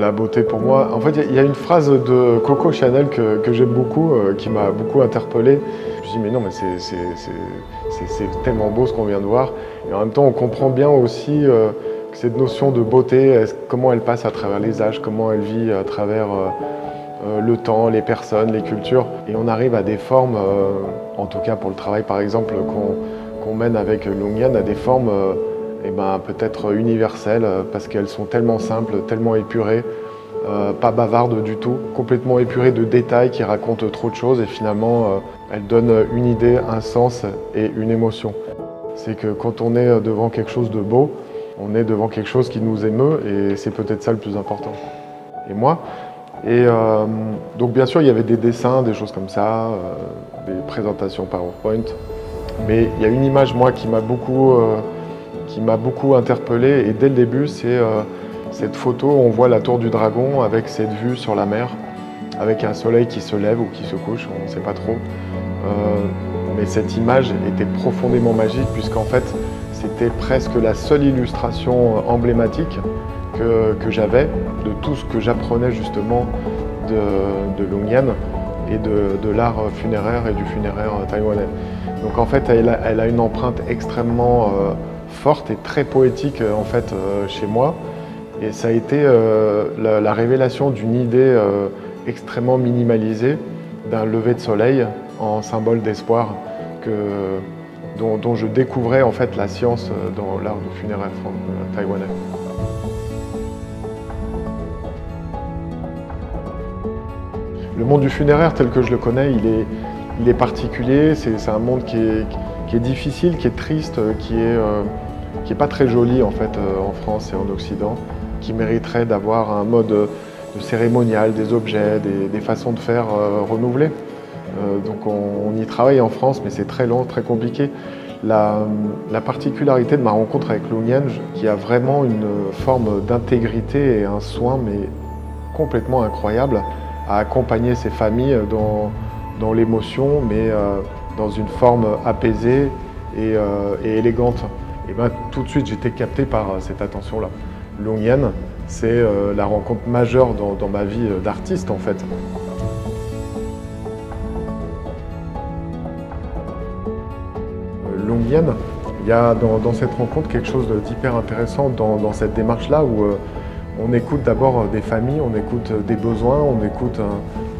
la beauté pour moi. En fait, il y a une phrase de Coco Chanel que j'aime beaucoup, qui m'a beaucoup interpellé. Je me suis dit, mais non, mais c'est tellement beau ce qu'on vient de voir. Et en même temps, on comprend bien aussi que cette notion de beauté, comment elle passe à travers les âges, comment elle vit à travers le temps, les personnes, les cultures. Et on arrive à des formes, en tout cas pour le travail par exemple, qu'on mène avec Lung Yen, à des formes peut-être universelles, parce qu'elles sont tellement simples, tellement épurées, pas bavardes du tout, complètement épurées de détails qui racontent trop de choses et finalement elles donnent une idée, un sens et une émotion. C'est que quand on est devant quelque chose de beau, on est devant quelque chose qui nous émeut et c'est peut-être ça le plus important. Et moi, donc bien sûr il y avait des dessins, des choses comme ça, des présentations PowerPoint, mais il y a une image moi qui m'a beaucoup interpellé et dès le début c'est cette photo où on voit la tour du dragon avec cette vue sur la mer, avec un soleil qui se lève ou qui se couche, on ne sait pas trop. Mais cette image était profondément magique puisqu'en fait c'était presque la seule illustration emblématique que j'avais de tout ce que j'apprenais justement de Lung Yen et de l'art funéraire et du funéraire taïwanais. Donc en fait elle a une empreinte extrêmement forte et très poétique en fait chez moi. Et ça a été la révélation d'une idée extrêmement minimalisée d'un lever de soleil en symbole d'espoir dont je découvrais en fait la science dans l'art du funéraire taïwanais. Le monde du funéraire tel que je le connais, il est particulier, c'est un monde qui est difficile, qui est triste, qui est pas très joli en fait en France et en Occident, qui mériterait d'avoir un mode de cérémonial, des objets, des façons de faire renouvelées. Donc on y travaille en France, mais c'est très lent, très compliqué. La particularité de ma rencontre avec Lung Yen, qui a vraiment une forme d'intégrité et un soin mais complètement incroyable à accompagner ces familles dans l'émotion, mais dans une forme apaisée et élégante. Et ben, tout de suite, j'étais capté par cette attention-là. Lung Yen, c'est la rencontre majeure dans ma vie d'artiste, en fait. Lung Yen, il y a dans cette rencontre quelque chose d'hyper intéressant dans cette démarche-là où on écoute d'abord des familles, on écoute des besoins, on écoute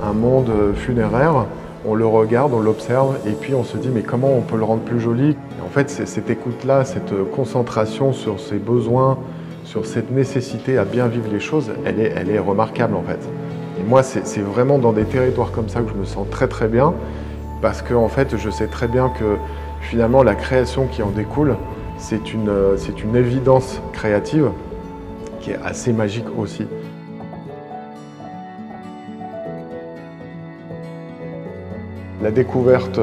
un monde funéraire, on le regarde, on l'observe et puis on se dit mais comment on peut le rendre plus joli? Et en fait, cette écoute-là, cette concentration sur ces besoins, sur cette nécessité à bien vivre les choses, elle est remarquable en fait. Et moi, c'est vraiment dans des territoires comme ça que je me sens très très bien parce que en fait, je sais très bien que finalement la création qui en découle, c'est une évidence créative qui est assez magique aussi. La découverte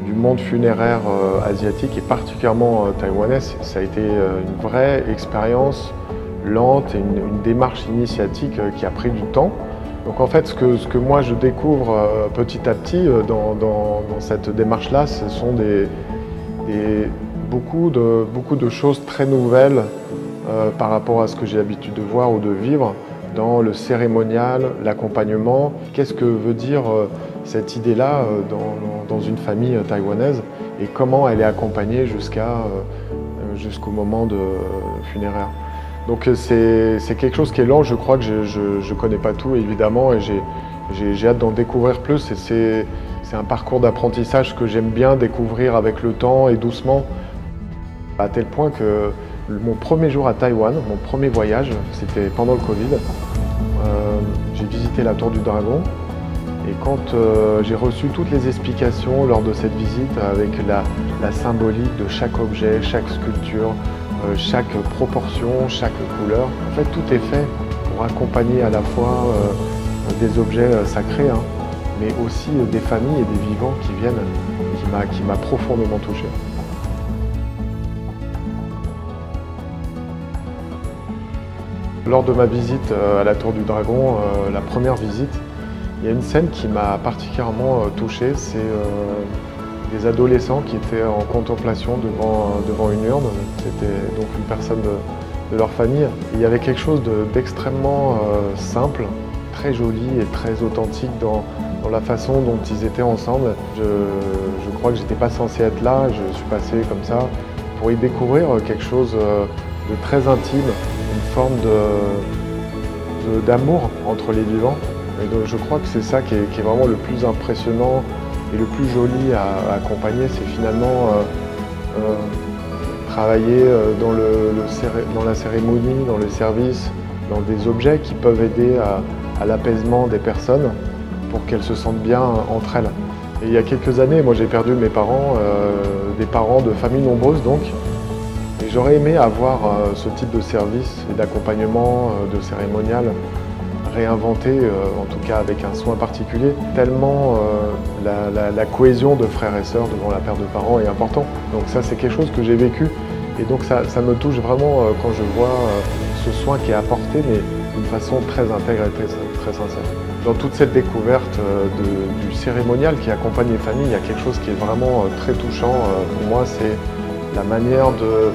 du monde funéraire asiatique et particulièrement taïwanais, ça a été une vraie expérience lente et une démarche initiatique qui a pris du temps. Donc en fait, ce que moi je découvre petit à petit dans cette démarche-là, ce sont beaucoup de choses très nouvelles par rapport à ce que j'ai l'habitude de voir ou de vivre dans le cérémonial, l'accompagnement. Qu'est-ce que veut dire cette idée-là dans une famille taïwanaise et comment elle est accompagnée jusqu'au moment funéraire. Donc c'est quelque chose qui est lent, je crois que je ne connais pas tout évidemment et j'ai hâte d'en découvrir plus. C'est un parcours d'apprentissage que j'aime bien découvrir avec le temps et doucement, à tel point que mon premier jour à Taïwan, mon premier voyage, c'était pendant le Covid. J'ai visité la tour du dragon et quand j'ai reçu toutes les explications lors de cette visite avec la symbolique de chaque objet, chaque sculpture, chaque proportion, chaque couleur, en fait tout est fait pour accompagner à la fois des objets sacrés, hein, mais aussi des familles et des vivants qui viennent, qui m'a profondément touché. Lors de ma visite à la Tour du Dragon, la première visite, il y a une scène qui m'a particulièrement touché. C'est des adolescents qui étaient en contemplation devant une urne. C'était donc une personne de leur famille. Et il y avait quelque chose d'extrêmement simple, très joli et très authentique dans la façon dont ils étaient ensemble. Je crois que j'étais pas censé être là, je suis passé comme ça pour y découvrir quelque chose de très intime, une forme d'amour entre les vivants. Et donc je crois que c'est ça qui est vraiment le plus impressionnant et le plus joli à accompagner, c'est finalement travailler dans la cérémonie, dans le service, dans des objets qui peuvent aider à l'apaisement des personnes pour qu'elles se sentent bien entre elles. Et il y a quelques années, moi j'ai perdu mes parents, des parents de familles nombreuses donc, et j'aurais aimé avoir ce type de service et d'accompagnement, de cérémonial réinventé, en tout cas avec un soin particulier, tellement la cohésion de frères et sœurs devant la perte de parents est important. Donc ça c'est quelque chose que j'ai vécu et donc ça me touche vraiment quand je vois ce soin qui est apporté, mais d'une façon très intègre et très sincère. Dans toute cette découverte du cérémonial qui accompagne les familles, il y a quelque chose qui est vraiment très touchant. Pour moi, c'est la manière de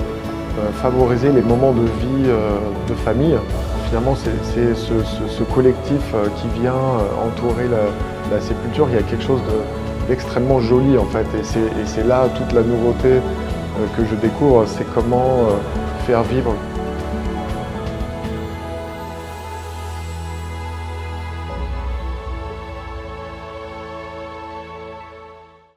favoriser les moments de vie de famille. Finalement, c'est ce collectif qui vient entourer la sépulture. Il y a quelque chose d'extrêmement joli en fait, et c'est là toute la nouveauté que je découvre, c'est comment faire vivre